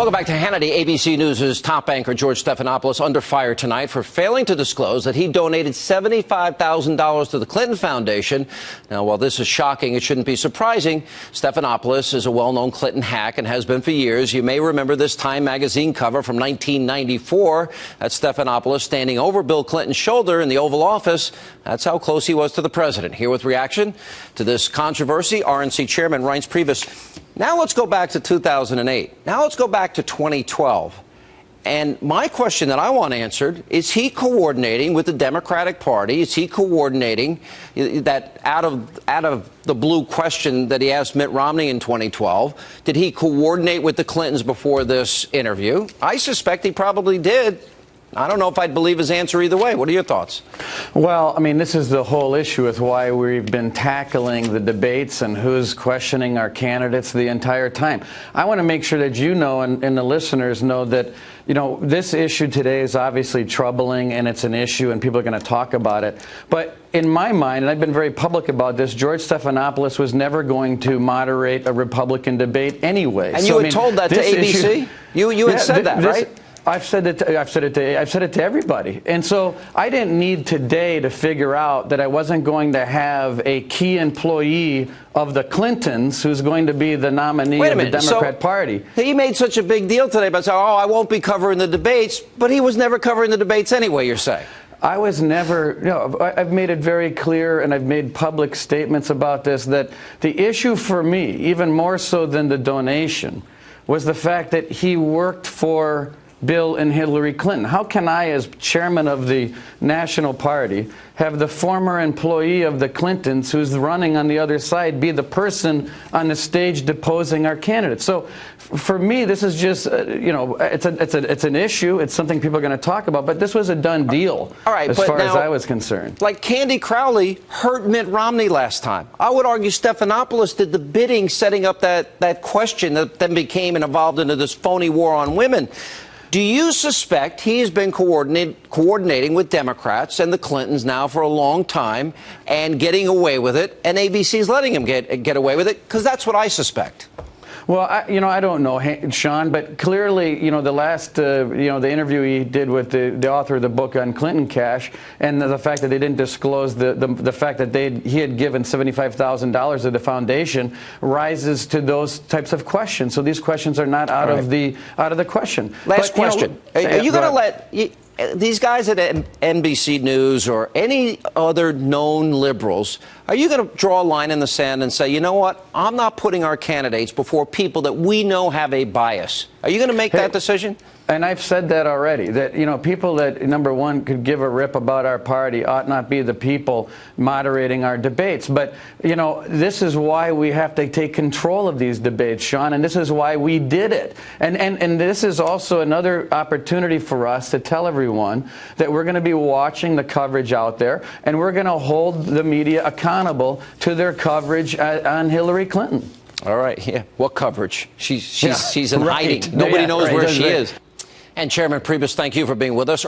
Welcome back to Hannity. ABC News' top anchor George Stephanopoulos under fire tonight for failing to disclose that he donated $75,000 to the Clinton Foundation. Now, while this is shocking, it shouldn't be surprising. Stephanopoulos is a well-known Clinton hack and has been for years. You may remember this Time magazine cover from 1994. That's Stephanopoulos standing over Bill Clinton's shoulder in the Oval Office. That's how close he was to the president. Here with reaction to this controversy, RNC Chairman Reince Priebus. Now let's go back to 2008. Now let's go back to 2012. And my question that I want answered, is he coordinating with the Democratic Party? Is he coordinating that out of the blue question that he asked Mitt Romney in 2012? Did he coordinate with the Clintons before this interview? I suspect he probably did. I don't know if I'd believe his answer either way. What are your thoughts? Well, I mean, this is the whole issue with why we've been tackling the debates and who's questioning our candidates the entire time. I want to make sure that you know and the listeners know that, you know, this issue today is obviously troubling and it's an issue and people are going to talk about it. But in my mind, and I've been very public about this, George Stephanopoulos was never going to moderate a Republican debate anyway. And you had told that to ABC? You had said that, right? I've said it to everybody. And so I didn't need today to figure out that I wasn't going to have a key employee of the Clintons who's going to be the nominee of the Democrat Party. He made such a big deal today about saying, oh, I won't be covering the debates, but he was never covering the debates anyway, you're saying. I was never, you know, I've made it very clear and I've made public statements about this, that the issue for me, even more so than the donation, was the fact that he worked for Bill and Hillary Clinton. How can I, as chairman of the National Party, have the former employee of the Clintons who's running on the other side be the person on the stage deposing our candidate? So for me, this is just, you know, it's an issue. It's something people are going to talk about. But this was a done deal, all right, as far as I was concerned. Like Candy Crowley hurt Mitt Romney last time. I would argue Stephanopoulos did the bidding setting up that question that then became and evolved into this phony war on women. Do you suspect he has been coordinating with Democrats and the Clintons now for a long time and getting away with it, and ABC's letting him get away with it? Because that's what I suspect. Well, I don't know, Sean, but clearly, you know, the last, the interview he did with the author of the book on Clinton Cash, and the fact that they didn't disclose the fact that he had given $75,000 to the foundation rises to those types of questions. So these questions are not out of the question. Last question: are you going to let these guys at NBC News or any other known liberals, are you going to draw a line in the sand and say, you know what, I'm not putting our candidates before people that we know have a bias? Are you going to make that decision? And I've said that already, that, you know, people that, number one, could give a rip about our party ought not be the people moderating our debates. But, you know, this is why we have to take control of these debates, Sean, and this is why we did it. And this is also another opportunity for us to tell everyone that we're going to be watching the coverage out there, and we're going to hold the media accountable to their coverage on Hillary Clinton. All right, yeah. What coverage? She's in hiding. Nobody knows where she is. And Chairman Priebus, thank you for being with us.